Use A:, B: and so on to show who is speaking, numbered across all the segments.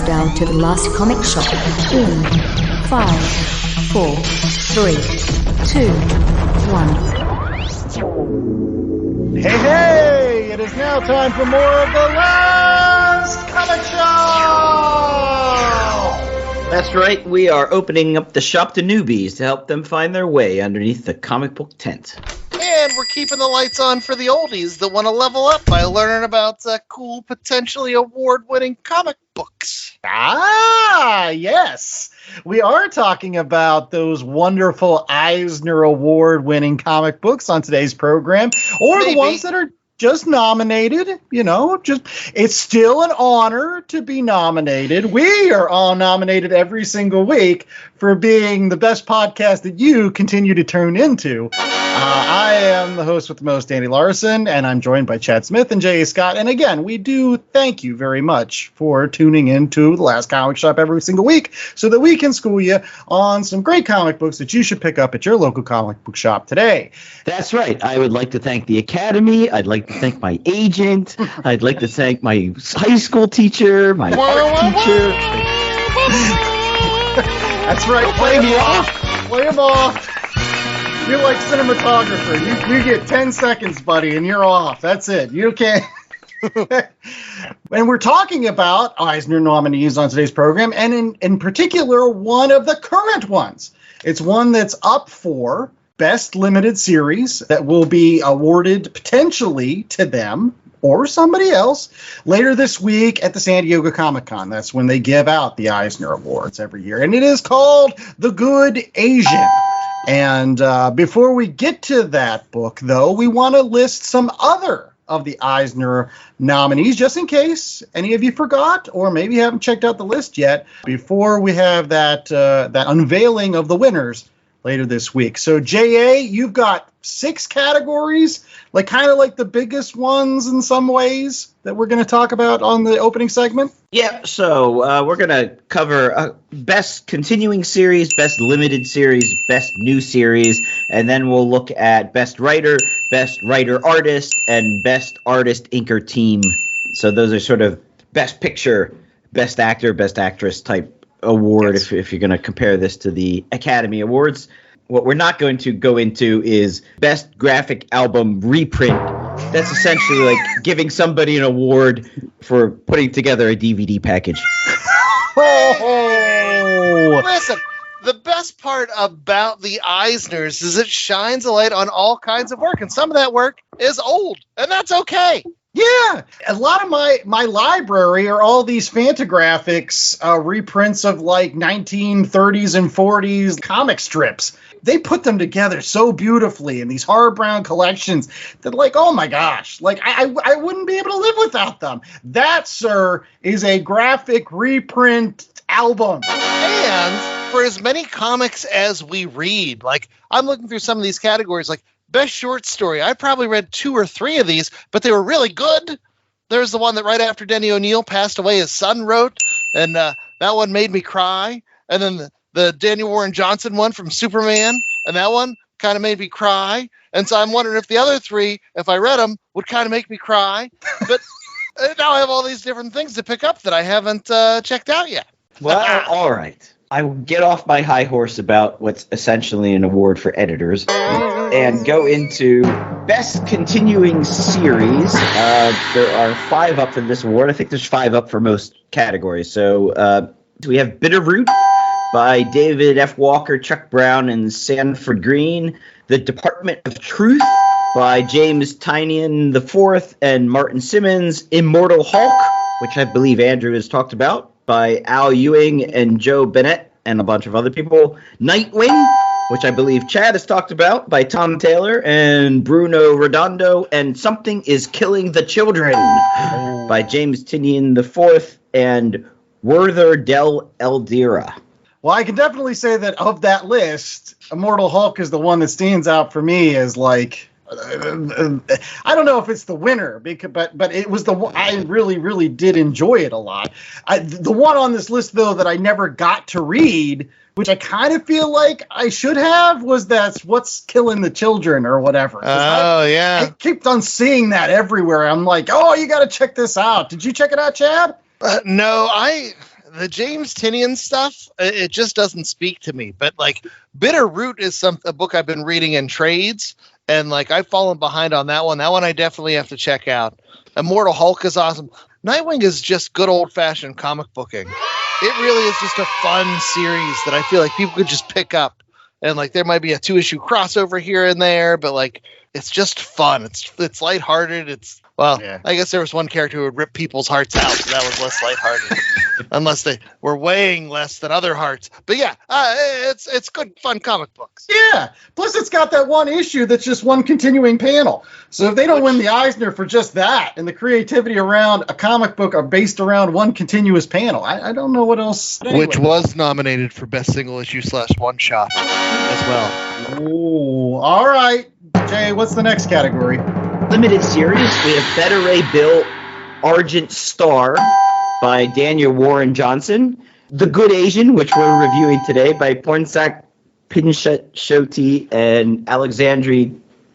A: countdown to the last comic shop in 5, 4, 3, 2, 1.
B: Hey! It is now time for more of the last comic show!
C: That's right, we are opening up the shop to newbies to help them find their way underneath the comic book tent.
D: And we're keeping the lights on for the oldies that want to level up by learning about cool, potentially award-winning comic books.
B: Ah, yes. We are talking about those wonderful Eisner Award-winning comic books on today's program, or the ones that are just nominated. It's still an honor to be nominated. We are all nominated every single week for being the best podcast that you continue to tune into. I am the host with the most, Danny Larson, and I'm joined by Chad Smith and J.A. Scott. And again, we do thank you very much for tuning into the Last Comic Shop every single week so that we can school you on some great comic books that you should pick up at your local comic book shop today.
C: That's right. I would like to thank the Academy. I'd like to thank my agent. I'd like to thank my high school teacher, my art teacher.
B: That's right. Play him off. Play him off. You're like cinematographer. You get 10 seconds, buddy, and you're off. That's it. You can't. And we're talking about Eisner nominees on today's program, and in particular, one of the current ones. It's one that's up for Best Limited Series that will be awarded potentially to them or somebody else later this week at the San Diego Comic-Con. That's when they give out the Eisner Awards every year. And it is called The Good Asian. And before we get to that book, though, we want to list some other of the Eisner nominees, just in case any of you forgot or maybe haven't checked out the list yet, before we have that unveiling of the winners later this week. So, J.A., you've got 6 categories, kind of like the biggest ones in some ways that we're going to talk about on the opening segment.
C: Yeah, so we're going to cover Best Continuing Series, Best Limited Series, Best New Series, and then we'll look at Best Writer Artist, and Best Artist Inker Team. So those are sort of Best Picture, Best Actor, Best Actress type award, yes, if you're going to compare this to the Academy Awards. What we're not going to go into is Best Graphic Album Reprint. That's essentially like giving somebody an award for putting together a DVD package.
B: Oh!
D: Listen, the best part about the Eisners is it shines a light on all kinds of work, and some of that work is old, and that's okay.
B: Yeah, a lot of my library are all these Fantagraphics reprints of 1930s and 40s comic strips. They put them together so beautifully in these hardbound collections that, oh my gosh, I wouldn't be able to live without them. That, sir, is a graphic reprint album.
D: And for as many comics as we read, I'm looking through some of these categories, Best Short Story. I probably read 2 or 3 of these, but they were really good. There's the one that right after Denny O'Neil passed away, his son wrote, and that one made me cry. And then the Daniel Warren Johnson one from Superman, and that one kind of made me cry. And so I'm wondering if the other 3, if I read them, would kind of make me cry. But now I have all these different things to pick up that I haven't checked out yet.
C: Well, all right. I will get off my high horse about what's essentially an award for editors and go into Best Continuing Series. There are 5 up for this award. I think there's 5 up for most categories. So we have Bitterroot by David F. Walker, Chuck Brown, and Sanford Green. The Department of Truth by James Tynion IV and Martin Simmons. Immortal Hulk, which I believe Andrew has talked about, by Al Ewing and Joe Bennett and a bunch of other people. Nightwing, which I believe Chad has talked about, by Tom Taylor and Bruno Redondo. And Something is Killing the Children by James Tynion IV and Werther Del Eldira.
B: Well, I can definitely say that of that list, Immortal Hulk is the one that stands out for me as I don't know if it's the winner, but it was the one I really did enjoy it a lot. The one on this list, though, that I never got to read, which I kind of feel like I should have, was that's What's Killing the Children or whatever.
D: Yeah.
B: I kept on seeing that everywhere. I'm like, oh, you got to check this out. Did you check it out, Chad?
D: No, The James Tynion stuff, it just doesn't speak to me. But like Bitter Root is a book I've been reading in trades, and like I've fallen behind on that one. That one I definitely have to check out. Immortal Hulk is awesome. Nightwing is just good old-fashioned comic booking. It really is just a fun series that I feel like people could just pick up. And like there might be a 2-issue crossover here and there, but like it's just fun. It's lighthearted. I guess there was one character who would rip people's hearts out, so that was less lighthearted. Unless they were weighing less than other hearts. But yeah, it's good, fun comic books.
B: Yeah. Plus, it's got that one issue that's just one continuing panel. So if they don't win the Eisner for just that, and the creativity around a comic book are based around one continuous panel, I don't know what else. Anyway.
D: Which was nominated for Best Single Issue / One Shot as well.
B: Ooh, all right. Jay, what's the next category?
C: Limited series. We have Better Ray Bill, Argent Star by Daniel Warren Johnson. The Good Asian, which we're reviewing today, by Pornsak Pichetshote and Alexandre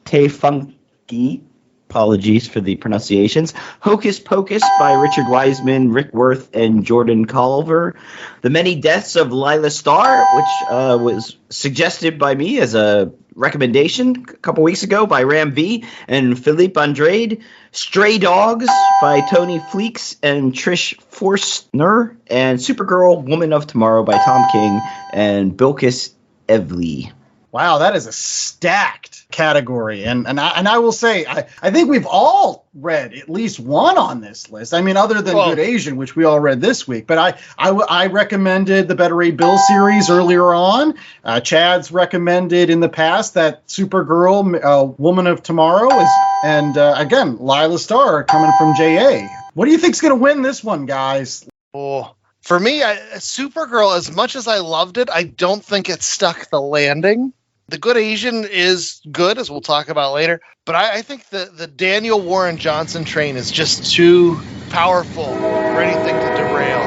C: Tefenkgi. Apologies for the pronunciations. Hocus Pocus by Richard Wiseman, Rick Worth, and Jordan Culver. The Many Deaths of Lila Starr, which was suggested by me as a recommendation a couple weeks ago by Ram V and Philippe Andrade. Stray Dogs by Tony Fleeks and Trish Forstner. And Supergirl, Woman of Tomorrow by Tom King and Bilquis Evely.
B: Wow, that is a stacked category. And I will say, I think we've all read at least one on this list. I mean, other than Good Asian, which we all read this week. But I recommended the Better Ray Bill series earlier on. Chad's recommended in the past that Supergirl, Woman of Tomorrow is, and again, Lila Starr coming from JA. What do you think's going to win this one, guys?
D: Oh, for me, Supergirl, as much as I loved it, I don't think it stuck the landing. The Good Asian is good, as we'll talk about later, but I think the Daniel Warren Johnson train is just too powerful for anything to derail.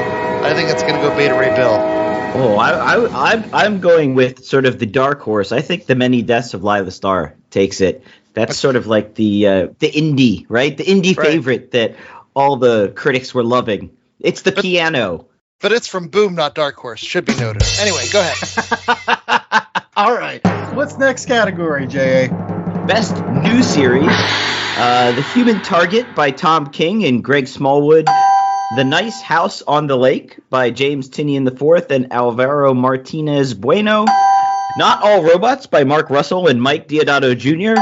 D: I think it's going to go Beta Ray Bill.
C: Oh, I'm going with sort of the dark horse. I think The Many Deaths of Lila Starr takes it. That's sort of like the indie, right? The indie favorite that all the critics were loving. It's the piano.
D: But it's from Boom, not Dark Horse. Should be noted. Anyway, go ahead.
B: All right. What's next category, J.A.?
C: Best New Series. The Human Target by Tom King and Greg Smallwood. The Nice House on the Lake by James Tynion IV and Alvaro Martinez Bueno. Not All Robots by Mark Russell and Mike Deodato Jr.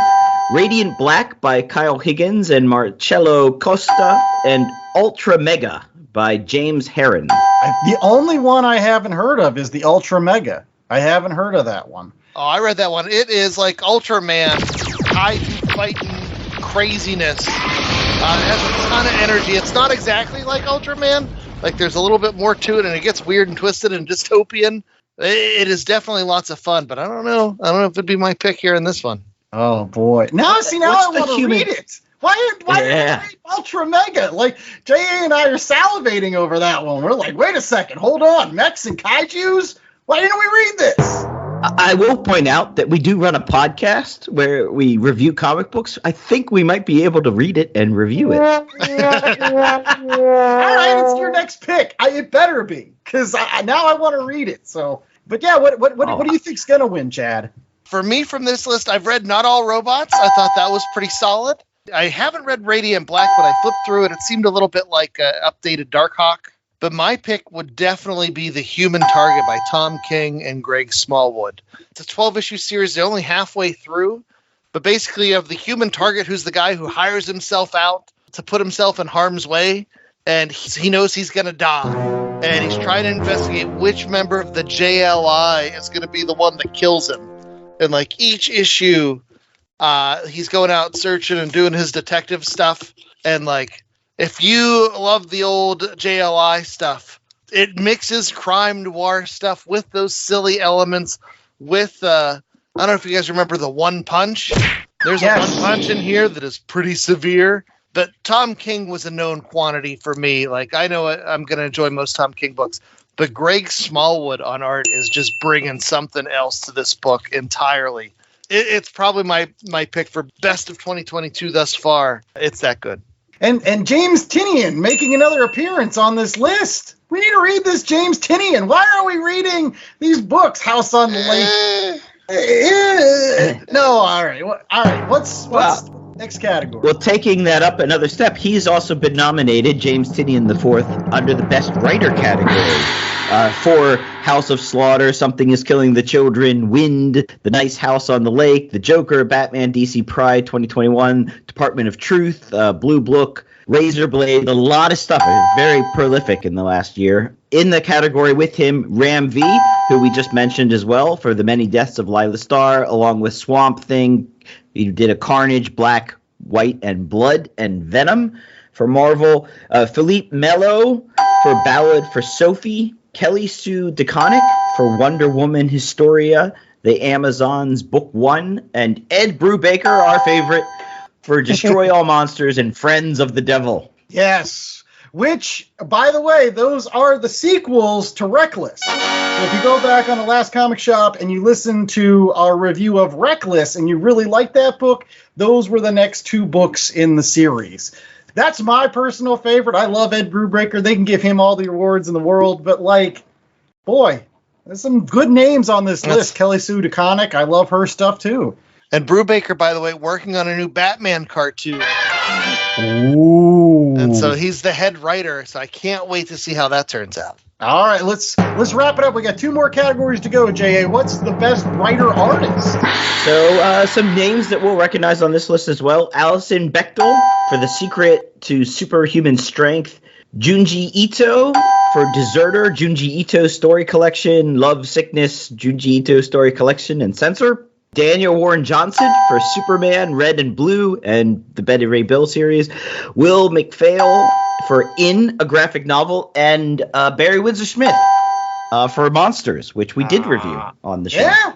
C: Radiant Black by Kyle Higgins and Marcello Costa. And Ultra Mega by James Herron.
B: The only one I haven't heard of is the Ultra Mega. I haven't heard of that one.
D: Oh, I read that one. It is like Ultraman, kaiju fighting craziness. It has a ton of energy. It's not exactly like Ultraman. Like there's a little bit more to it, and it gets weird and twisted and dystopian. It is definitely lots of fun, but I don't know if it'd be my pick here in this one.
B: Oh boy! Now I want to read it. Why did you read Ultra Mega? Like, J.A. and I are salivating over that one. We're like, wait a second, hold on. Mechs and kaijus? Why didn't we read this?
C: I will point out that we do run a podcast where we review comic books. I think we might be able to read it and review it.
B: All right, it's your next pick. It better be, because now I want to read it. So, but yeah, what do you think's going to win, Chad?
D: For me, from this list, I've read Not All Robots. I thought that was pretty solid. I haven't read Radiant Black, but I flipped through it. It seemed a little bit like updated Darkhawk. But my pick would definitely be The Human Target by Tom King and Greg Smallwood. It's a 12-issue series. They're only halfway through. But basically, you have the Human Target, who's the guy who hires himself out to put himself in harm's way. And he knows he's going to die. And he's trying to investigate which member of the JLI is going to be the one that kills him. And like each issue, he's going out searching and doing his detective stuff. And like, if you love the old JLI stuff, it mixes crime noir stuff with those silly elements. With I don't know if you guys remember the One Punch. There's a One Punch in here that is pretty severe. But Tom King was a known quantity for me. Like, I know I'm going to enjoy most Tom King books. But Greg Smallwood on art is just bringing something else to this book entirely. It's probably my pick for best of 2022 thus far. It's that good.
B: And James Tynion making another appearance on this list. We need to read this James Tynion. Why are we reading these books? House on the Lake. No, all right. What's next category?
C: Well, taking that up another step, he's also been nominated, James Tynion IV, under the Best Writer category for House of Slaughter, Something is Killing the Children, Wind, The Nice House on the Lake, The Joker, Batman, DC Pride 2021, Department of Truth, Blue Book, Razorblade, a lot of stuff. Very prolific in the last year. In the category with him, Ram V, who we just mentioned as well, for The Many Deaths of Lila Starr, along with Swamp Thing. He did a Carnage, Black, White, and Blood, and Venom for Marvel. Philippe Melo for Ballad for Sophie. Kelly Sue DeConnick for Wonder Woman Historia, The Amazons Book 1. And Ed Brubaker, our favorite, for Destroy All Monsters and Friends of the Devil.
B: Yes. Which, by the way, those are the sequels to Reckless. So if you go back on the last comic shop and you listen to our review of Reckless and you really like that book, those were the next two books in the series. That's my personal favorite. I love Ed Brubaker. They can give him all the awards in the world, but boy, there's some good names on this list. Kelly Sue DeConnick, I love her stuff too.
D: And Brubaker, by the way, working on a new Batman cartoon.
B: Ooh.
D: And so he's the head writer, so I can't wait to see how that turns out.
B: All right, let's wrap it up. We got two more categories to go, J.A. What's the best writer-artist?
C: So some names that we'll recognize on this list as well. Alison Bechdel for The Secret to Superhuman Strength. Junji Ito for Deserter, Junji Ito Story Collection. Love, Sickness, Junji Ito Story Collection and Censor. Daniel Warren Johnson for Superman, Red and Blue, and the Betty Ray Bill series. Will McPhail for In, a graphic novel, and Barry Windsor-Smith for Monsters, which we did review on the show.
B: Yeah,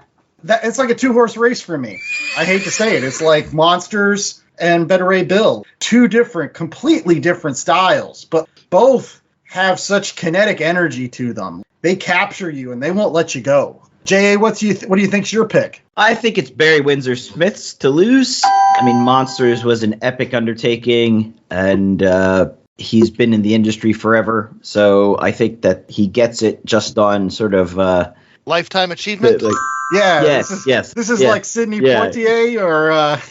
B: it's like a two-horse race for me. I hate to say it. It's like Monsters and Betty Ray Bill. Two completely different styles, but both have such kinetic energy to them. They capture you, and they won't let you go. J.A., what do you think's your pick?
C: I think it's Barry Windsor-Smith's to lose. I mean, Monsters was an epic undertaking, and he's been in the industry forever. So I think that he gets it just on sort of
D: lifetime achievement.
B: This is like Sidney Poitier or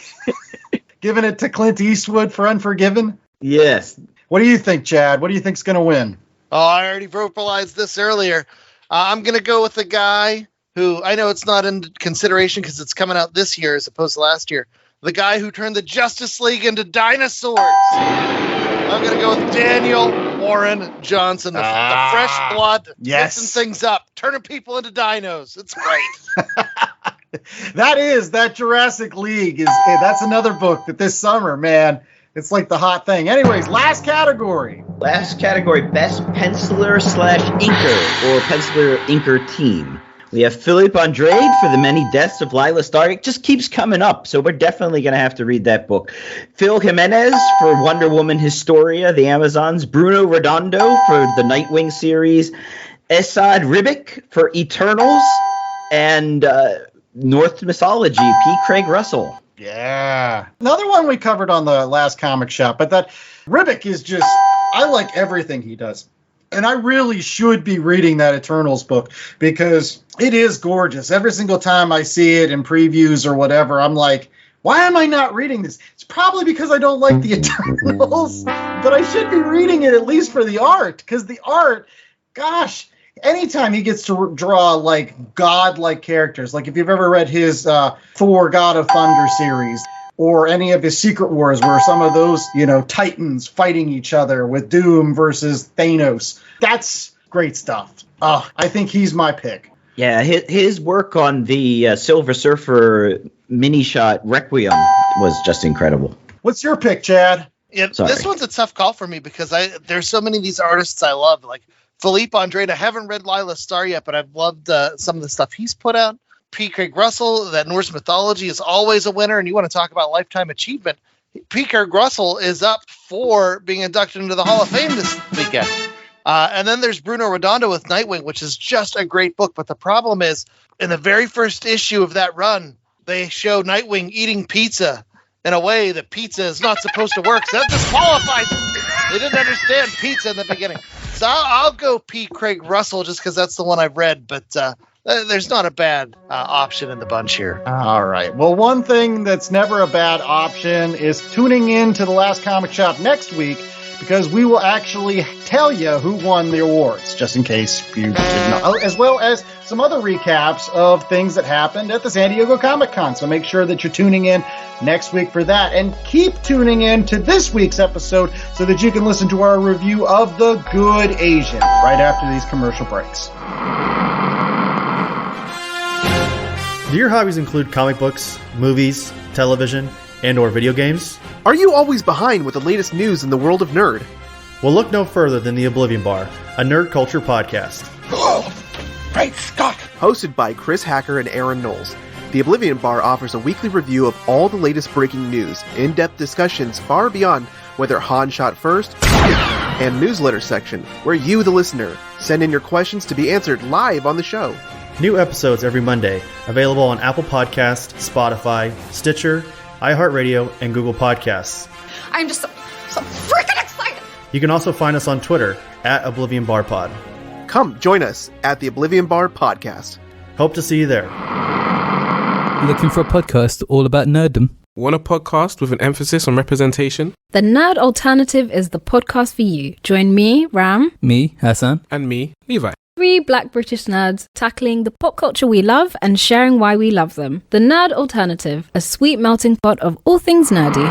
B: giving it to Clint Eastwood for Unforgiven.
C: Yes.
B: What do you think, Chad? What do you think's going to win?
D: Oh, I already vocalized this earlier. I'm going to go with the guy who, I know it's not in consideration because it's coming out this year as opposed to last year. The guy who turned the Justice League into dinosaurs. I'm going to go with Daniel Warren Johnson, the fresh blood, mixing things up, turning people into dinos. It's great.
B: that Jurassic League that's another book that this summer, man, it's like the hot thing. Anyways, last category, best penciler/inker or penciler-inker team. We have Philippe Andrade for The Many Deaths of Lila Starr. It just keeps coming up, so we're definitely going to have to read that book. Phil Jimenez for Wonder Woman Historia, The Amazons. Bruno Redondo for the Nightwing series. Esad Ribic for Eternals. And Norse Mythology, P. Craig Russell. Yeah. Another one we covered on the last comic shop, but that Ribic is just, I like everything he does. And I really should be reading that Eternals book because it is gorgeous. Every single time I see it in previews or whatever, I'm like, why am I not reading this? It's probably because I don't like the Eternals, but I should be reading it at least for the art, because the art, gosh, anytime he gets to draw like godlike characters, like if you've ever read his Thor God of Thunder series, or any of his Secret Wars where some of those, titans fighting each other with Doom versus Thanos. That's great stuff. I think he's my pick.
C: Yeah, his work on the Silver Surfer mini-shot Requiem was just incredible.
B: What's your pick, Chad?
D: Yeah, this one's a tough call for me because there's so many of these artists I love. Like Philippe Andrade, I haven't read Lila Starr yet, but I've loved some of the stuff he's put out. P. Craig Russell, that Norse mythology is always a winner, and you want to talk about lifetime achievement. P. Craig Russell is up for being inducted into the Hall of Fame this weekend. And then there's Bruno Redondo with Nightwing, which is just a great book. But the problem is, in the very first issue of that run, they show Nightwing eating pizza in a way that pizza is not supposed to work. So that disqualifies him. They didn't understand pizza in the beginning. I'll go P. Craig Russell just because that's the one I've read, but there's not a bad option in the bunch here.
B: All right. Well, one thing that's never a bad option is tuning in to the Last Comic Shop next week, because we will actually tell you who won the awards, just in case you didn't know, as well as some other recaps of things that happened at the San Diego Comic-Con. So make sure that you're tuning in next week for that, and keep tuning in to this week's episode so that you can listen to our review of The Good Asian right after these commercial breaks.
E: Do your hobbies include comic books, movies, television, and or video games?
F: Are you always behind with the latest news in the world of nerd?
E: Well, look no further than the Oblivion Bar, a nerd culture podcast.
F: Great Scott! Hosted by Chris Hacker and Aaron Knowles, the Oblivion Bar offers a weekly review of all the latest breaking news, in-depth discussions far beyond whether Han shot first, and newsletter section, where you, the listener, send in your questions to be answered live on the show.
E: New episodes every Monday, available on Apple Podcasts, Spotify, Stitcher, iHeartRadio, and Google Podcasts.
G: I'm just so freaking excited!
E: You can also find us on Twitter at Oblivion Bar Pod.
F: Come join us at the Oblivion Bar Podcast.
E: Hope to see you there.
H: Looking for a podcast all about nerddom?
I: Want a podcast with an emphasis on representation?
J: The Nerd Alternative is the podcast for you. Join me, Ram.
H: Me, Hassan.
I: And me, Levi.
J: 3 black British nerds tackling the pop culture we love and sharing why we love them. The Nerd Alternative, a sweet melting pot of all things nerdy.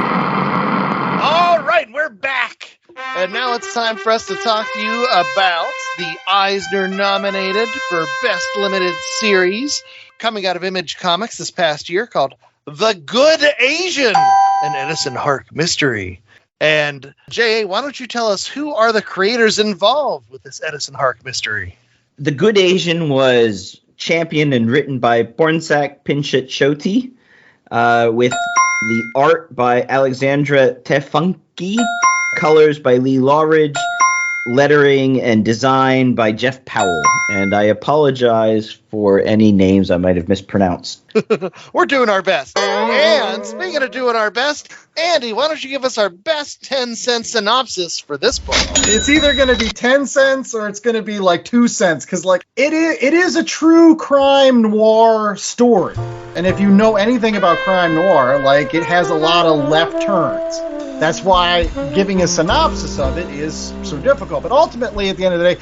D: All right, we're back. And now it's time for us to talk to you about the Eisner nominated for Best Limited Series, coming out of Image Comics this past year, called The Good Asian, an Edison Hark mystery. And J.A., why don't you tell us who are the creators involved with this Edison Hark mystery?
C: The Good Asian was championed and written by Pornsak Pichetshote, with the art by Alexandre Tefenkgi, colors by Lee Lawridge, lettering and design by Jeff Powell. And I apologize for any names I might have mispronounced.
D: We're doing our best. And speaking of doing our best, Andy, why don't you give us our best 10-cent synopsis for this book?
B: It's either going to be 10 cents or it's going to be like 2 cents, because like it is a true crime noir story. And if you know anything about crime noir, like it has a lot of left turns. That's why giving a synopsis of it is so difficult. But ultimately, at the end of the day,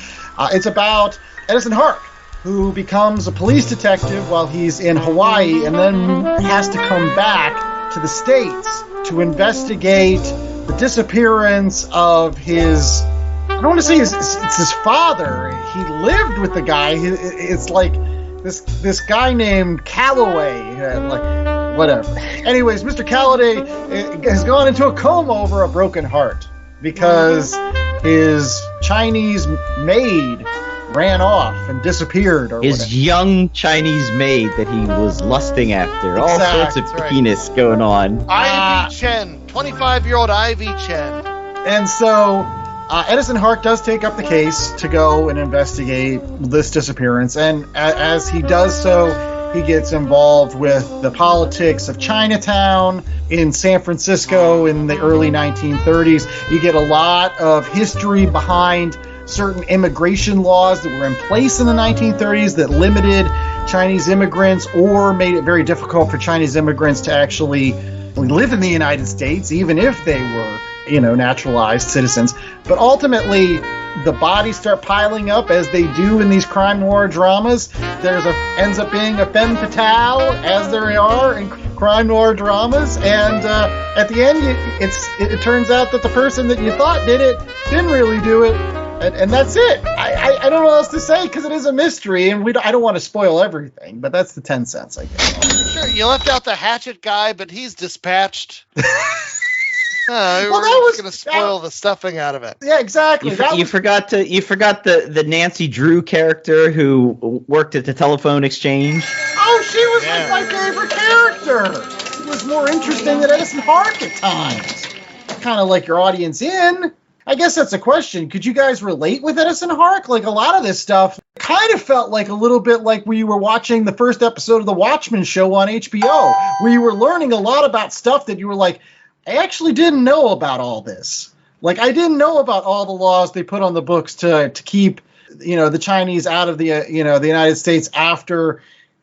B: it's about Edison Hark, who becomes a police detective while he's in Hawaii and then has to come back to the States to investigate the disappearance of his, I don't want to say it's his father. He lived with the guy. It's like this guy named Calloway, like whatever. Anyways, Mr. Calloway has gone into a coma over a broken heart because his Chinese maid ran off and disappeared, or
C: his
B: whatever.
C: Young Chinese maid that he was lusting after. All sorts of
D: Right.
C: penis going on.
D: Ivy Chen, 25-year-old Ivy Chen.
B: And so Edison Hark does take up the case to go and investigate this disappearance. And as he does so, he gets involved with the politics of Chinatown in San Francisco in the early 1930s. You get a lot of history behind certain immigration laws that were in place in the 1930s that limited Chinese immigrants or made it very difficult for Chinese immigrants to actually live in the United States, even if they were, naturalized citizens. But ultimately, the bodies start piling up as they do in these crime noir dramas. Ends up being a femme fatale, as there are in crime noir dramas. And at the end, it turns out that the person that you thought did it didn't really do it. And that's it. I don't know what else to say because it is a mystery, and I don't want to spoil everything, but that's the 10 cents, I guess.
D: Sure, you left out the hatchet guy, but he's dispatched.
B: Well,
D: we're
B: that was
D: going to spoil the stuffing out of it.
B: Yeah, exactly.
C: You forgot the Nancy Drew character who worked at the telephone exchange.
B: Oh, she was like my favorite character. She was more interesting than Edison Hark at times. Kind of like your audience in. I guess that's a question. Could you guys relate with Edison Hark? Like a lot of this stuff kind of felt like a little bit like when you were watching the first episode of The Watchmen show on HBO, where you were learning a lot about stuff that you were like, I actually didn't know about all this. Like, I didn't know about all the laws they put on the books to keep, the Chinese out of the, the United States after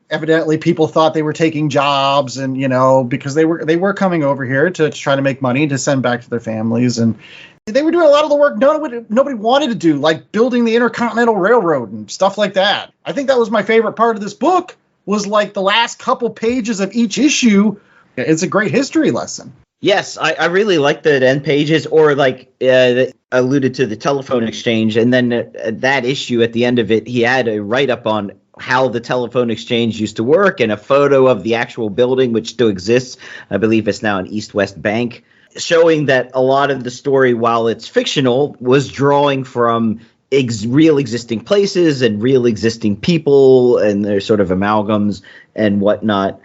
B: evidently people thought they were taking jobs and, because they were coming over here to try to make money to send back to their families. And they were doing a lot of the work nobody wanted to do, like building the Intercontinental Railroad and stuff like that. I think that was my favorite part of this book, was like the last couple pages of each issue. It's a great history lesson.
C: Yes, I really like the end pages, or like alluded to the telephone exchange. And then that issue at the end of it, he had a write-up on how the telephone exchange used to work and a photo of the actual building, which still exists. I believe it's now an East-West Bank, showing that a lot of the story, while it's fictional, was drawing from real existing places and real existing people and their sort of amalgams and whatnot.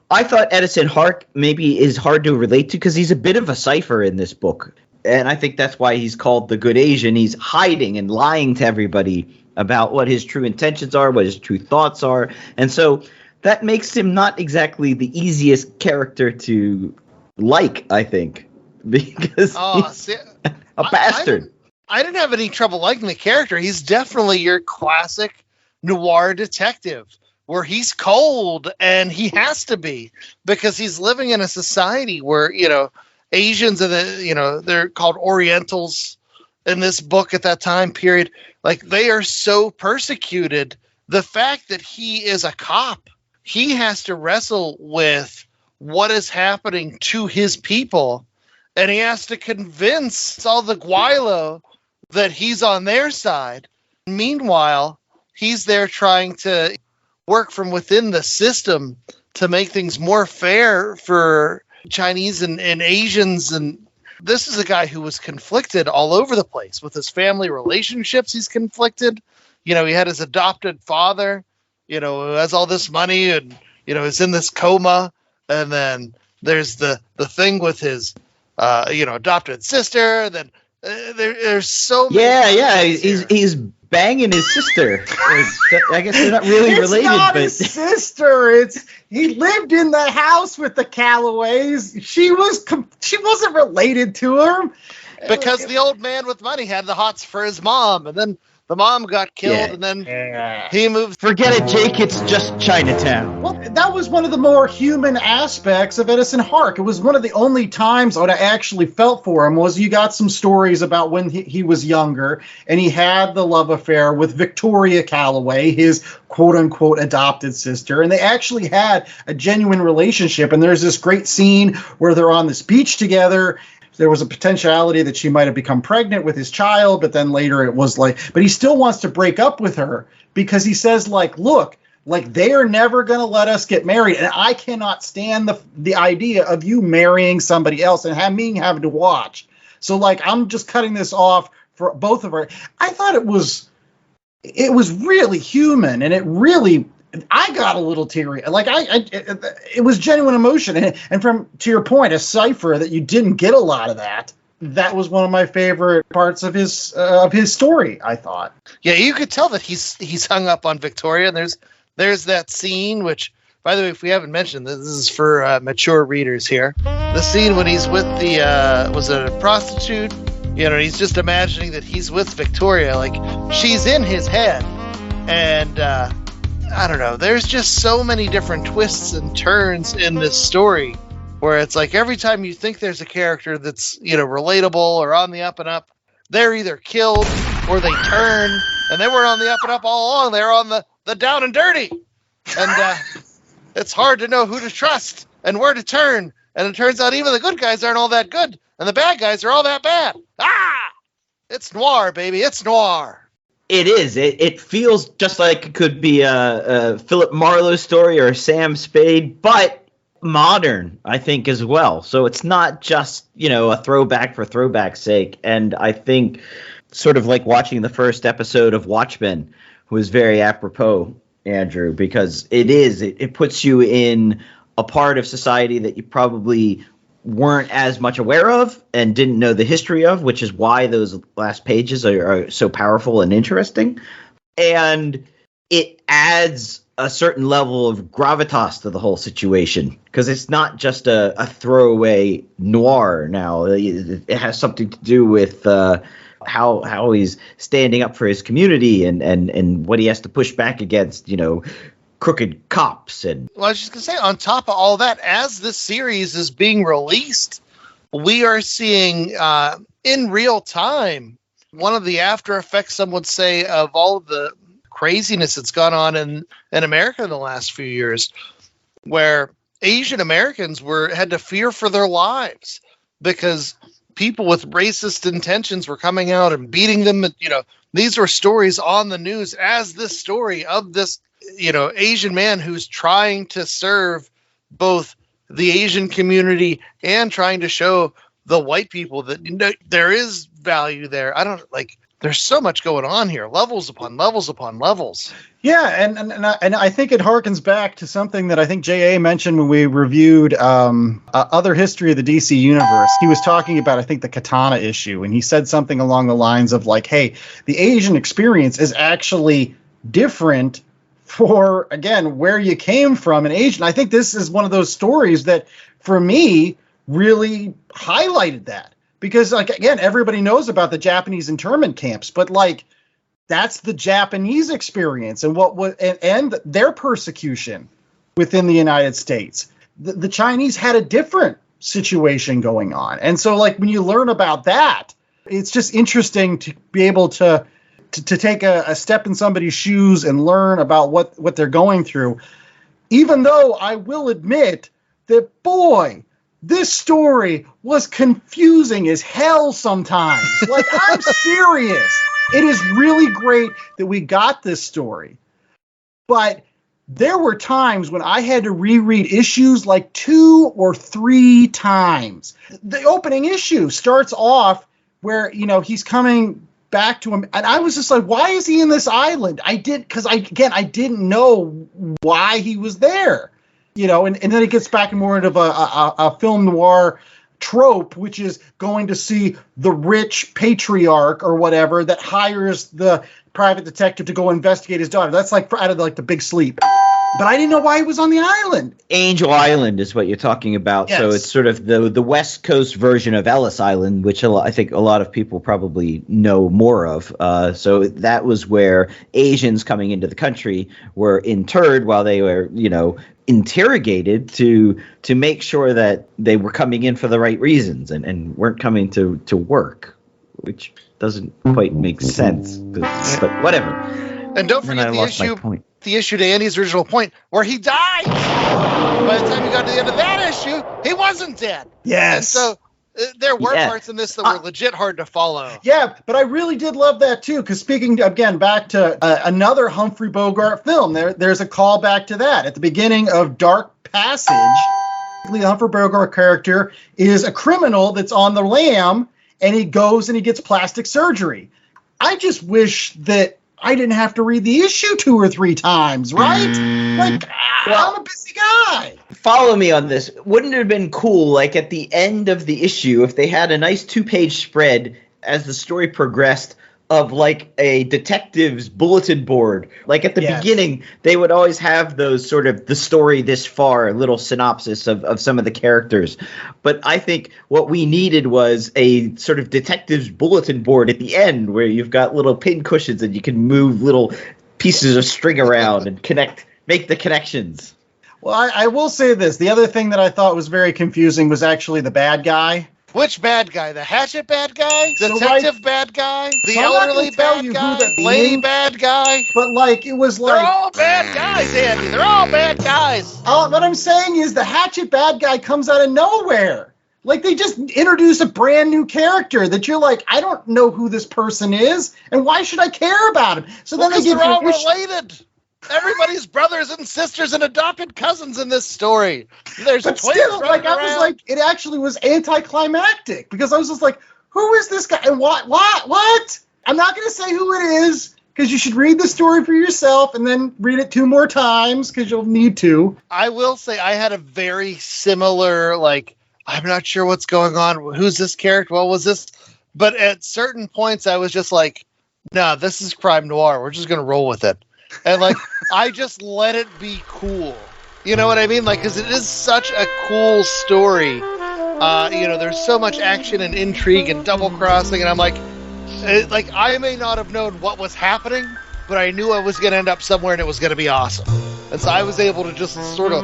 C: I thought Edison Hark maybe is hard to relate to because he's a bit of a cipher in this book. And I think that's why he's called the Good Asian. He's hiding and lying to everybody about what his true intentions are, what his true thoughts are. And so that makes him not exactly the easiest character to like, I think, because he's a bastard.
D: I didn't have any trouble liking the character. He's definitely your classic noir detective, where he's cold, and he has to be, because he's living in a society where, Asians are they're called Orientals in this book at that time period. Like, they are so persecuted. The fact that he is a cop, he has to wrestle with what is happening to his people, and he has to convince all the Guaylo that he's on their side. Meanwhile, he's there trying to work from within the system to make things more fair for Chinese and Asians. And this is a guy who was conflicted all over the place with his family relationships. He's conflicted. He had his adopted father, who has all this money and, is in this coma. And then there's the thing with his, adopted sister. Then there's so many.
C: Yeah. He's banging his sister. I guess they're not really related.
B: It's not
C: but
B: his sister. He lived in the house with the Callaways. She wasn't related to him
D: because the old man with money had the hots for his mom, and then the mom got killed, and then he moved.
C: Forget it, Jake. It's just Chinatown.
B: Well, that was one of the more human aspects of Edison Hark. It was one of the only times when I actually felt for him was you got some stories about when he was younger, and he had the love affair with Victoria Callaway, his quote-unquote adopted sister, and they actually had a genuine relationship. And there's this great scene where they're on this beach together. There was a potentiality that she might have become pregnant with his child, but then later it was but he still wants to break up with her because he says, look, they are never going to let us get married, and I cannot stand the idea of you marrying somebody else and having to watch. So, I'm just cutting this off for both of our. I thought it was really human, and it really. I got a little teary. It was genuine emotion, and to your point, a cipher that you didn't get a lot of that. That was one of my favorite parts of his story, I thought.
D: Yeah, you could tell that he's hung up on Victoria. And there's that scene, which, by the way, if we haven't mentioned, this is for mature readers here. The scene when he's with was it a prostitute? He's just imagining that he's with Victoria, she's in his head, and. I don't know. There's just so many different twists and turns in this story where it's every time you think there's a character that's, relatable or on the up and up, they're either killed or they turn, and they were on the up and up all along. They're on the down and dirty. And it's hard to know who to trust and where to turn. And it turns out even the good guys aren't all that good, and the bad guys are all that bad. It's noir, baby. It's noir.
C: It is. It feels just like it could be a Philip Marlowe story or a Sam Spade, but modern, I think, as well. So it's not just, a throwback for throwback's sake. And I think sort of like watching the first episode of Watchmen was very apropos, Andrew, because it puts you in a part of society that you probably weren't as much aware of and didn't know the history of, which is why those last pages are so powerful and interesting. And it adds a certain level of gravitas to the whole situation, because it's not just a throwaway noir now. It has something to do with how he's standing up for his community and what he has to push back against, crooked cops. And
D: well, I was just going to say, on top of all that, as this series is being released, we are seeing in real time one of the after effects, some would say, of all of the craziness that's gone on in America in the last few years, where Asian Americans had to fear for their lives because people with racist intentions were coming out and beating them. These were stories on the news as this story of this, Asian man who's trying to serve both the Asian community and trying to show the white people that there is value there. There's so much going on here, levels upon levels upon levels.
B: Yeah, and I think it harkens back to something that I think J.A. mentioned when we reviewed Other History of the DC Universe. He was talking about, I think, the katana issue, and he said something along the lines of like, hey, the Asian experience is actually different for, again, where you came from in Asia. And I think this is one of those stories that, for me, really highlighted that. Because, again, everybody knows about the Japanese internment camps, but, that's the Japanese experience and their persecution within the United States. The Chinese had a different situation going on. And so, when you learn about that, it's just interesting to be able to take a step in somebody's shoes and learn about what they're going through. Even though I will admit that, boy, this story was confusing as hell sometimes. I'm serious. It is really great that we got this story. But there were times when I had to reread issues 2 or 3 times. The opening issue starts off where, he's coming back to him. And I was just like, why is he in this island? I didn't know why he was there. And then it gets back more into a film noir trope, which is going to see the rich patriarch or whatever that hires the private detective to go investigate his daughter. That's out of the Big Sleep. But I didn't know why he was on the island.
C: Angel Island is what you're talking about. Yes. So it's sort of the West Coast version of Ellis Island, which I think a lot of people probably know more of. So that was where Asians coming into the country were interred while they were, interrogated to make sure that they were coming in for the right reasons and weren't coming to work, which doesn't quite make sense. But whatever.
D: And don't forget the issue to Andy's original point, where he died. By the time you got to the end of that issue, he wasn't dead.
B: Yes.
D: And so there were parts in this that were legit hard to follow.
B: Yeah, but I really did love that too, because speaking, again, back to another Humphrey Bogart film, there's a callback to that. At the beginning of Dark Passage, the Humphrey Bogart character is a criminal that's on the lam, and he goes and he gets plastic surgery. I just wish that I didn't have to read the issue 2 or 3 times, right? I'm a busy guy.
C: Follow me on this. Wouldn't it have been cool, at the end of the issue, if they had a nice 2-page spread as the story progressed of a detective's bulletin board? At the beginning, they would always have those sort of the story this far, little synopsis of some of the characters. But I think what we needed was a sort of detective's bulletin board at the end where you've got little pin cushions and you can move little pieces of string around and make the connections.
B: Well, I will say this. The other thing that I thought was very confusing was actually the bad guy.
D: Which bad guy? The hatchet bad guy? Detective bad guy? The elderly bad guy? Lady bad guy?
B: But it was
D: They're all bad guys, Andy. They're all bad guys.
B: What I'm saying is the hatchet bad guy comes out of nowhere. They just introduce a brand new character that you're I don't know who this person is, and why should I care about him? So then they
D: they're all related. Everybody's brothers and sisters and adopted cousins in this story. There's
B: but
D: twins
B: still,
D: running around.
B: It actually was anticlimactic because I was just who is this guy and what? I'm not going to say who it is because you should read the story for yourself and then read it 2 more times because you'll need to.
D: I will say I had a very similar I'm not sure what's going on. Who's this character? What was this? But at certain points, I was just no, this is crime noir. We're just going to roll with it. And like, I just let it be cool. You know what I mean? Like, because it is such a cool story. There's so much action and intrigue and double crossing, and I'm like, I may not have known what was happening, but I knew I was going to end up somewhere and it was going to be awesome. And so I was able to just sort of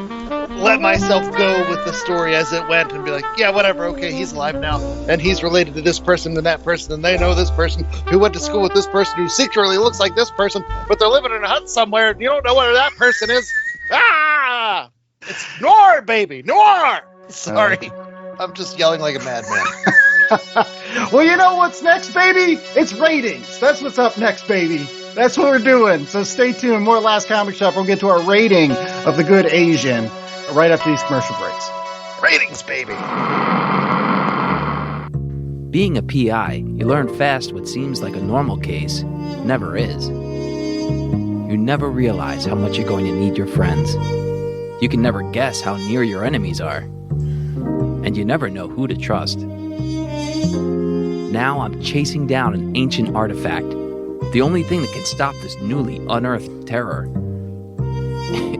D: let myself go with the story as it went and be like, yeah, whatever, okay, he's alive now, and he's related to this person and that person, and they know this person who went to school with this person who secretly looks like this person, but they're living in a hut somewhere, and you don't know where that person is. Ah! It's noir, baby! Noir! Sorry. I'm just yelling like a madman.
B: Well, you know what's next, baby? It's ratings. That's what's up next, baby. That's what we're doing. So stay tuned. More Last Comic Shop. We'll get to our rating of The Good Asian right after these commercial breaks.
D: Ratings, baby.
K: Being a PI, you learn fast what seems like a normal case never is. You never realize how much you're going to need your friends. You can never guess how near your enemies are. And you never know who to trust. Now I'm chasing down an ancient artifact, the only thing that can stop this newly unearthed terror.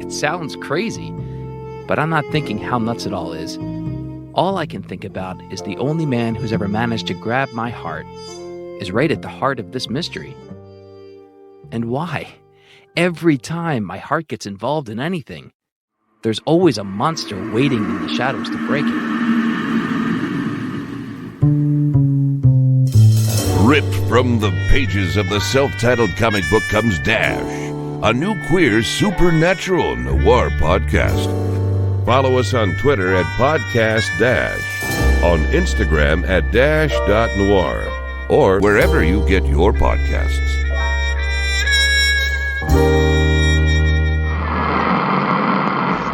K: It sounds crazy, but I'm not thinking how nuts it all is. All I can think about is the only man who's ever managed to grab my heart is right at the heart of this mystery. And why? Every time my heart gets involved in anything, there's always a monster waiting in the shadows to break it.
L: Ripped from the pages of the self-titled comic book comes Dash, a new queer supernatural noir podcast. Follow us on Twitter at Podcast Dash, on Instagram at dash.noir, or wherever you get your podcasts.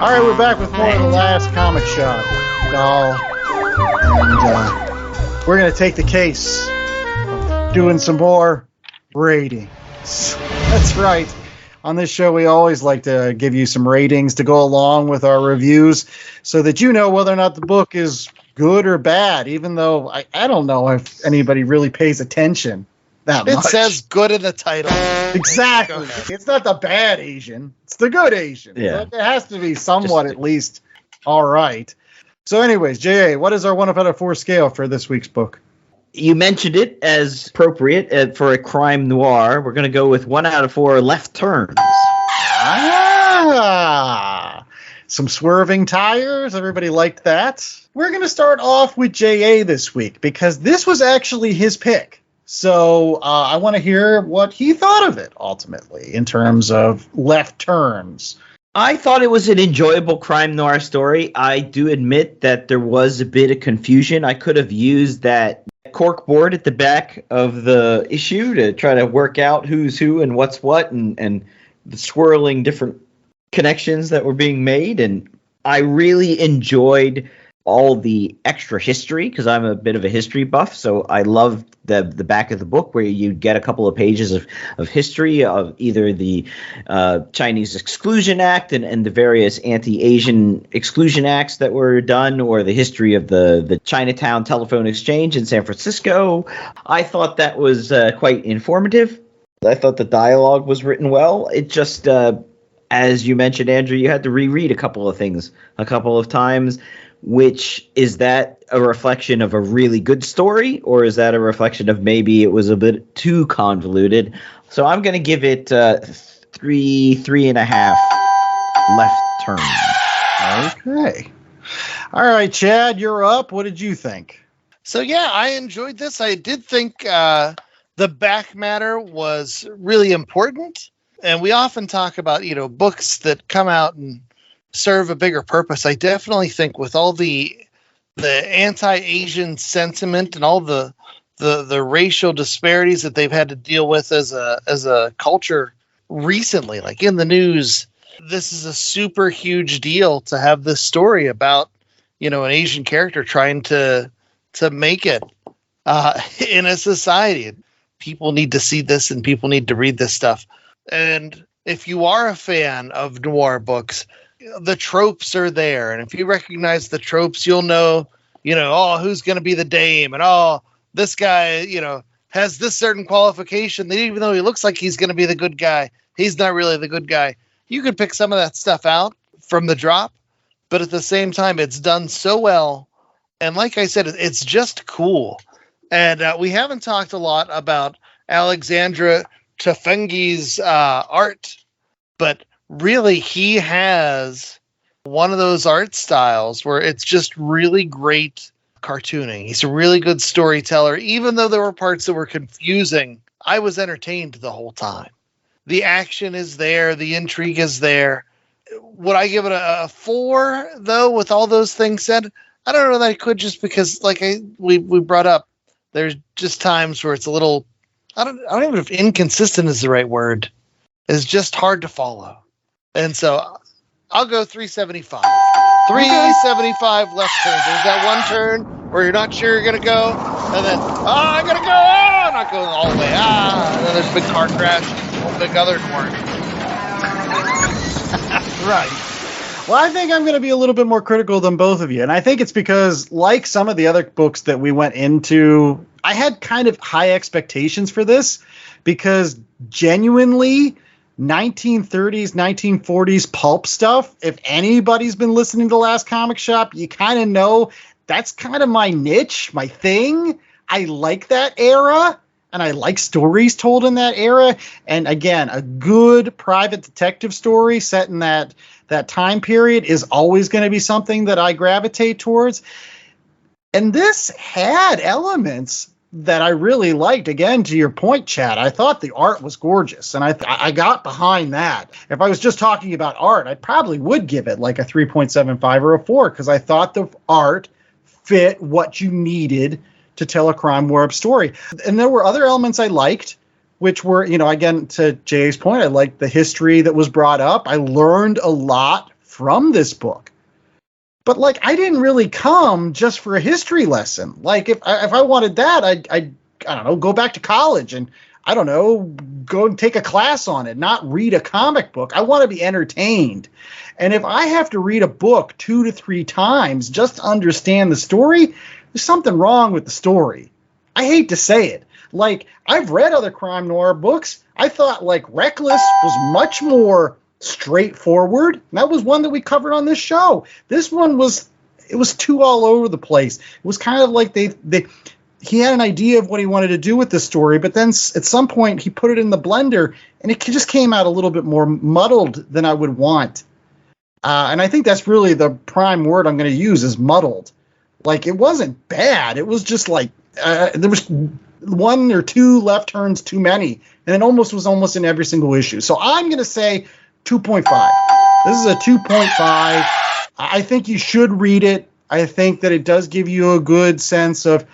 B: All right, we're back with more of The Last Comic Shop, doll. And we're going to take the case of doing some more ratings. That's right. On this show, we always like to give you some ratings to go along with our reviews so that you know whether or not the book is good or bad, even though I don't know if anybody really pays attention that much.
D: It says good in the title.
B: Exactly. It's not the bad Asian. It's the good Asian.
C: Yeah.
B: It has to be somewhat at least all right. So anyways, J.A., what is our 1 out of 4 scale for this week's book?
C: You mentioned it as appropriate for a crime noir. We're going to go with 1 out of 4 left turns.
B: Ah, some swerving tires. Everybody liked that. We're going to start off with J.A. this week because this was actually his pick. So I want to hear what he thought of it ultimately in terms of left turns.
C: I thought it was an enjoyable crime noir story. I do admit that there was a bit of confusion. I could have used that cork board at the back of the issue to try to work out who's who and what's what and the swirling different connections that were being made. And I really enjoyed all the extra history because I'm a bit of a history buff. So I loved the back of the book where you get a couple of pages of history of either the Chinese Exclusion Act and the various anti-Asian exclusion acts that were done, or the history of the Chinatown Telephone Exchange in San Francisco. I thought that was quite informative. I thought the dialogue was written well. It just, as you mentioned, Andrew, you had to reread a couple of things a couple of times. Which, is that a reflection of a really good story, or is that a reflection of maybe it was a bit too convoluted? So I'm going to give it 3.5 left turns.
B: Okay. All right, Chad, you're up. What did you think?
D: So, yeah, I enjoyed this. I did think the back matter was really important. And we often talk about, books that come out and serve a bigger purpose. I definitely think with all the anti-Asian sentiment and all the racial disparities that they've had to deal with as a culture recently, like in the news, this is a super huge deal to have this story about, an Asian character trying to make it in a society. People need to see this and people need to read this stuff. And if you are a fan of noir books, the tropes are there, and if you recognize the tropes, you'll know, who's going to be the dame, and this guy, has this certain qualification that even though he looks like he's going to be the good guy, he's not really the good guy. You could pick some of that stuff out from the drop, but at the same time, it's done so well. And like I said, it's just cool. And we haven't talked a lot about Alexandre Tefenkgi's art, but really he has one of those art styles where it's just really great cartooning. He's a really good storyteller. Even though there were parts that were confusing, I was entertained the whole time. The action is there. The intrigue is there. Would I give it a 4, though, with all those things said? I don't know that I could, just because, like we brought up, there's just times where it's a little, I don't even know if inconsistent is the right word. It's just hard to follow. And so I'll go 375. 375 left turns. There's that one turn where you're not sure you're going to go, and then, I'm going to go, I'm not going all the way, and then there's a big car crash, a big other one.
B: Right. Well, I think I'm going to be a little bit more critical than both of you. And I think it's because, like some of the other books that we went into, I had kind of high expectations for this because genuinely 1930s, 1940s pulp stuff, if anybody's been listening to Last Comic Shop, you kind of know that's kind of my niche, my thing. I like that era. And I like stories told in that era. And again, a good private detective story set in that time period is always going to be something that I gravitate towards. And this had elements that I really liked. Again, to your point, Chad, I thought the art was gorgeous. And I got behind that. If I was just talking about art, I probably would give it like a 3.75 or a 4 because I thought the art fit what you needed to tell a crime web story. And there were other elements I liked, which were, again, to Jay's point, I liked the history that was brought up. I learned a lot from this book. But, I didn't really come just for a history lesson. If I wanted that, I don't know, go back to college and, I don't know, go and take a class on it, not read a comic book. I want to be entertained. And if I have to read a book 2 to 3 times just to understand the story, there's something wrong with the story. I hate to say it. I've read other crime noir books. I thought, Reckless was much more straightforward. And that was one that we covered on this show. This one was too all over the place. It was kind of like he had an idea of what he wanted to do with the story, but then at some point he put it in the blender, and it just came out a little bit more muddled than I would want. And I think that's really the prime word I'm going to use is muddled. It wasn't bad. It was just there was 1 or 2 left turns too many, and it was almost in every single issue. So I'm going to say 2.5. This is a 2.5. I think you should read it. I think that it does give you a good sense of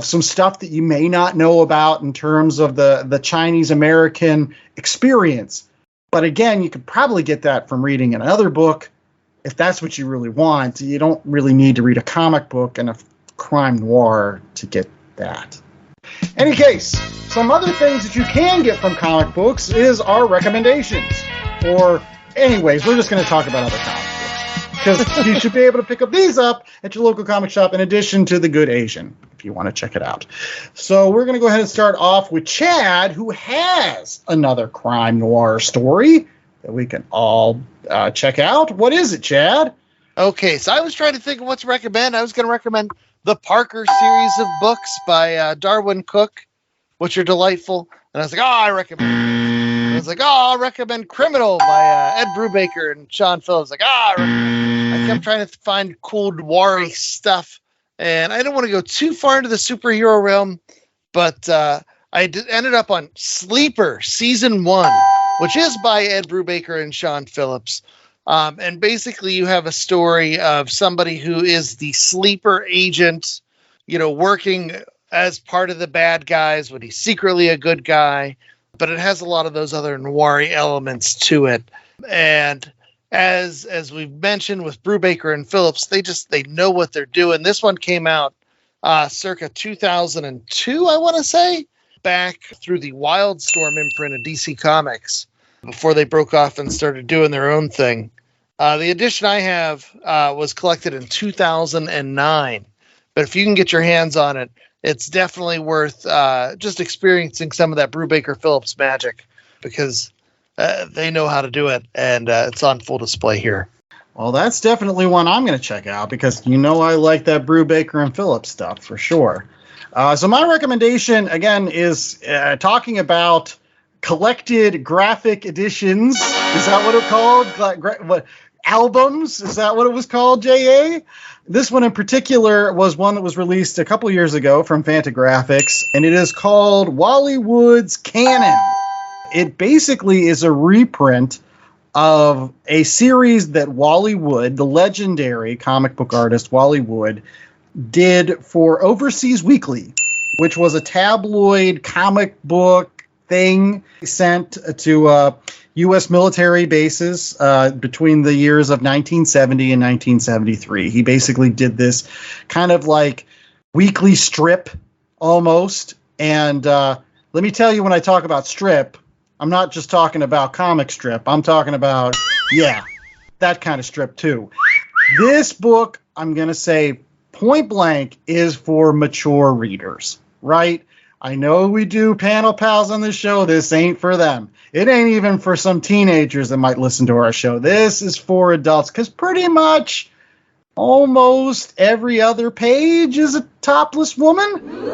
B: some stuff that you may not know about in terms of the Chinese American experience. But again, you could probably get that from reading another book. If that's what you really want, you don't really need to read a comic book and a crime noir to get that. Any case, some other things that you can get from comic books is our recommendations. Or anyways, we're just going to talk about other comic books. Because you should be able to pick up these up at your local comic shop in addition to The Good Asian, if you want to check it out. So we're going to go ahead and start off with Chad, who has another crime noir story that we can all check out. What is it, Chad?
D: Okay, so I was trying to think of what to recommend. I was going to recommend the Parker series of books by Darwin Cook, which are delightful. And I was like, I recommend. I was like, I'll recommend Criminal by Ed Brubaker and Sean Phillips. I kept trying to find cool noir stuff, and I didn't want to go too far into the superhero realm, but ended up on Sleeper Season 1, which is by Ed Brubaker and Sean Phillips. And basically you have a story of somebody who is the sleeper agent, working as part of the bad guys when he's secretly a good guy, but it has a lot of those other noir elements to it. And as we've mentioned with Brubaker and Phillips, they know what they're doing. This one came out circa 2002, I want to say, back through the Wildstorm imprint of DC Comics before they broke off and started doing their own thing. The edition I have was collected in 2009, but if you can get your hands on it, it's definitely worth just experiencing some of that Brubaker Phillips magic, because They know how to do it, and it's on full display here.
B: Well, that's definitely one I'm going to check out because I like that Brubaker and Phillips stuff for sure. So my recommendation, again, is talking about collected graphic editions. Is that what it's called? What albums? Is that what it was called, J.A.? This one in particular was one that was released a couple years ago from Fantagraphics, and it is called Wallywood's Canon. It basically is a reprint of a series that Wally Wood, the legendary comic book artist Wally Wood, did for Overseas Weekly, which was a tabloid comic book thing sent to U.S. military bases between the years of 1970 and 1973. He basically did this kind of like weekly strip almost. And let me tell you, when I talk about strip, I'm not just talking about comic strip. I'm talking about, that kind of strip too. This book, I'm going to say point blank, is for mature readers, right? I know we do panel pals on this show. This ain't for them. It ain't even for some teenagers that might listen to our show. This is for adults because pretty much almost every other page is a topless woman.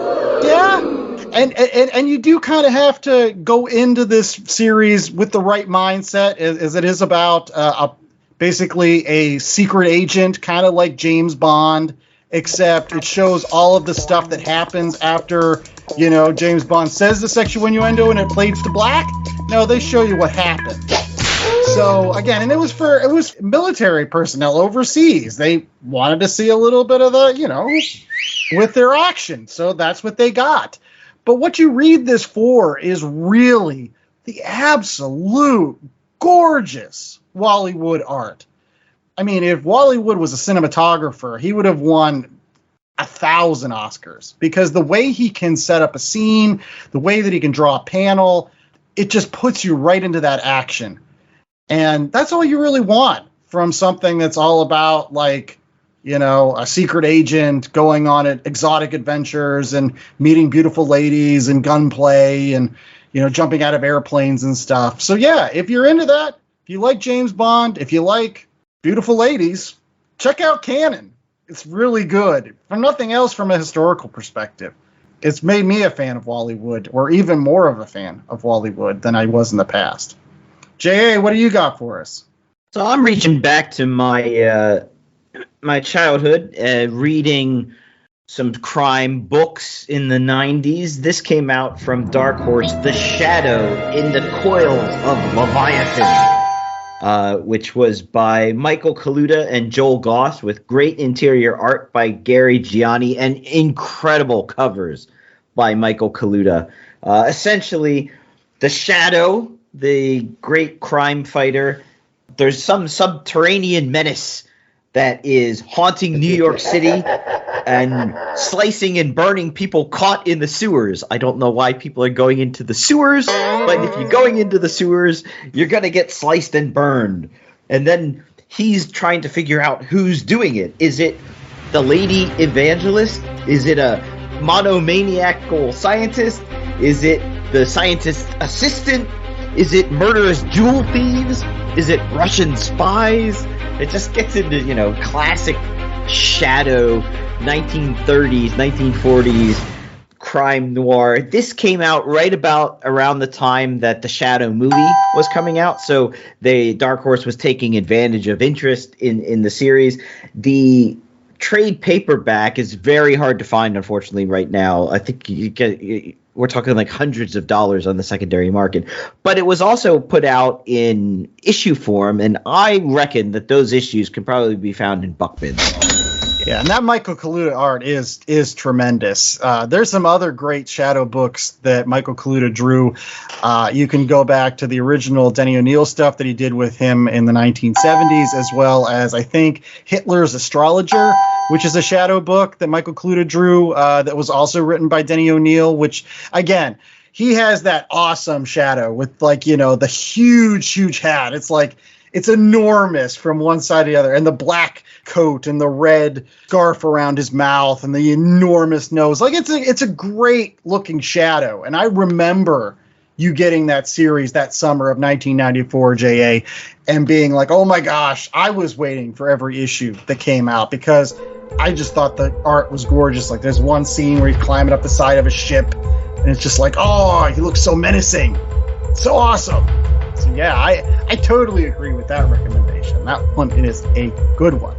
B: Yeah. And you do kind of have to go into this series with the right mindset, as it is about basically a secret agent, kind of like James Bond, except it shows all of the stuff that happens after, James Bond says the sexual innuendo and it fades to black. No, they show you what happened. So again, and it was military personnel overseas. They wanted to see a little bit of the, with their action. So that's what they got. But what you read this for is really the absolute gorgeous Wally Wood art. I mean, if Wally Wood was a cinematographer, he would have won 1,000 Oscars because the way he can set up a scene, the way that he can draw a panel, it just puts you right into that action. And that's all you really want from something that's all about a secret agent going on exotic adventures and meeting beautiful ladies and gunplay and, jumping out of airplanes and stuff. So yeah, if you're into that, if you like James Bond, if you like beautiful ladies, check out Canon. It's really good. From nothing else, from a historical perspective, it's made me a fan of Wally Wood, or even more of a fan of Wally Wood than I was in the past. J.A., what do you got for us?
C: So I'm reaching back to my childhood, reading some crime books in the 90s. This came out from Dark Horse, The Shadow in the Coils of Leviathan, which was by Michael Kaluta and Joel Goss, with great interior art by Gary Gianni and incredible covers by Michael Kaluta. Essentially, The Shadow, the great crime fighter, there's some subterranean menace that is haunting New York City and slicing and burning people caught in the sewers. I don't know why people are going into the sewers, but if you're going into the sewers, you're going to get sliced and burned. And then he's trying to figure out who's doing it. Is it the lady evangelist? Is it a monomaniacal scientist? Is it the scientist's assistant? Is it murderous jewel thieves? Is it Russian spies? It just gets into, classic Shadow 1930s, 1940s crime noir. This came out right about around the time that the Shadow movie was coming out, so Dark Horse was taking advantage of interest in the series. The trade paperback is very hard to find, unfortunately, right now. I think we're talking like hundreds of dollars on the secondary market, but it was also put out in issue form, and I reckon that those issues can probably be found in buck bins.
B: Yeah, and that Michael Kaluta art is tremendous. There's some other great Shadow books that Michael Kaluta drew. You can go back to the original Denny O'Neil stuff that he did with him in the 1970s, as well as, I think, Hitler's Astrologer, which is a Shadow book that Michael Kaluta drew that was also written by Denny O'Neil, which, again, he has that awesome Shadow with, the huge hat. It's enormous from one side to the other, and the black coat and the red scarf around his mouth and the enormous nose. It's a great looking Shadow. And I remember, you getting that series that summer of 1994, JA, and being like, oh my gosh, I was waiting for every issue that came out because I just thought the art was gorgeous. Like there's one scene where he's climbing up the side of a ship and it's just like, oh, he looks so menacing. So awesome. So yeah, I totally agree with that recommendation. That one is a good one.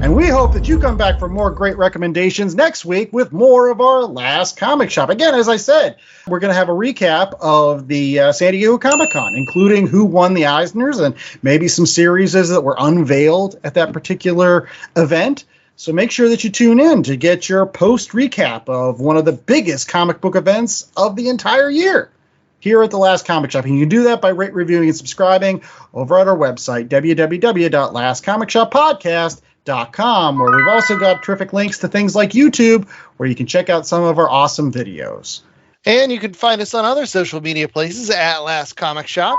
B: And we hope that you come back for more great recommendations next week with more of our Last Comic Shop. Again, as I said, we're going to have a recap of the San Diego Comic-Con, including who won the Eisners and maybe some series that were unveiled at that particular event. So make sure that you tune in to get your post recap of one of the biggest comic book events of the entire year here at the Last Comic Shop. And you can do that by rate, reviewing, and subscribing over at our website, www.lastcomicshoppodcast.com, where we've also got terrific links to things like YouTube, where you can check out some of our awesome videos.
D: And you can find us on other social media places at Last Comic Shop,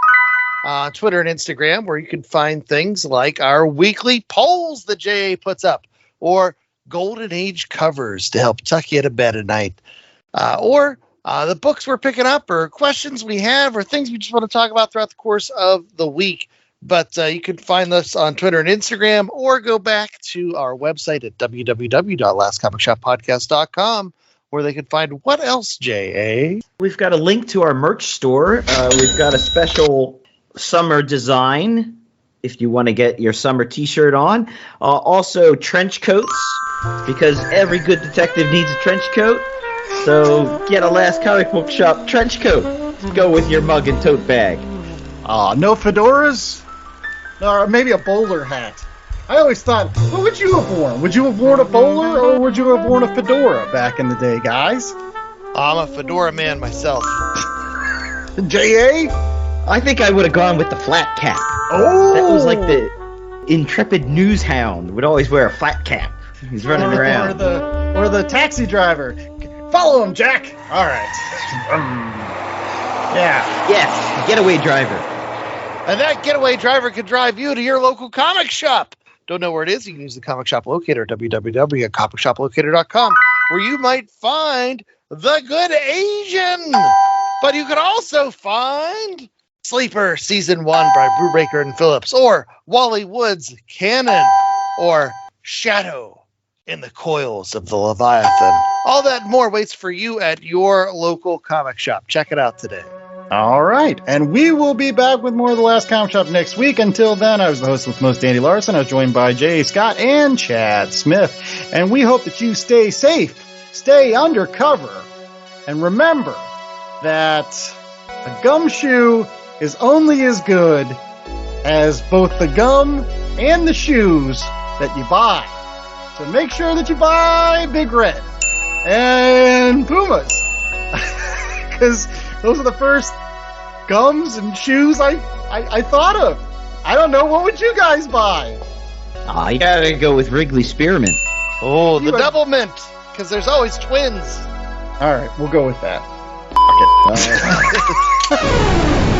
D: Twitter and Instagram, where you can find things like our weekly polls that JA puts up, or Golden Age covers to help tuck you to bed at night, or the books we're picking up, or questions we have, or things we just want to talk about throughout the course of the week. But you can find us on Twitter and Instagram, or go back to our website at www.lastcomicshoppodcast.com, where they can find what else, J.A.?
C: We've got a link to our merch store. We've got a special summer design if you want to get your summer t-shirt on. Also, trench coats, because every good detective needs a trench coat. So get a Last Comic Book Shop trench coat to go with your mug and tote bag.
B: No fedoras? Or maybe a bowler hat. I always thought, what would you have worn? Would you have worn a bowler, or would you have worn a fedora back in the day, guys?
D: I'm a fedora man myself.
B: J.A.?
C: I think I would have gone with the flat cap.
B: Oh!
C: That was like the intrepid news hound would always wear a flat cap. He's running around.
B: Or the taxi driver. Follow him, Jack. All right. Yeah.
C: Yes, getaway driver.
D: And that getaway driver could drive you to your local comic shop. Don't know where it is? You can use the comic shop locator, www.comicshoplicator.com, where you might find The Good Asian. But you could also find Sleeper Season 1 by Brubaker and Phillips, or Wally Wood's Canon, or Shadow in the Coils of the Leviathan. All that and more waits for you at your local comic shop. Check it out today.
B: All right, and we will be back with more of the Last Comic Shop next week. Until then, I was the host with most, Andy Larson. I was joined by Jay Scott and Chad Smith, and we hope that you stay safe, stay undercover, and remember that a gumshoe is only as good as both the gum and the shoes that you buy. So make sure that you buy Big Red and Pumas, because those are the first gums and shoes I thought of. I don't know. What would you guys buy?
C: You gotta go with Wrigley Spearmint.
D: Oh, the double mint, because there's always twins.
B: All right, we'll go with that. Fuck it.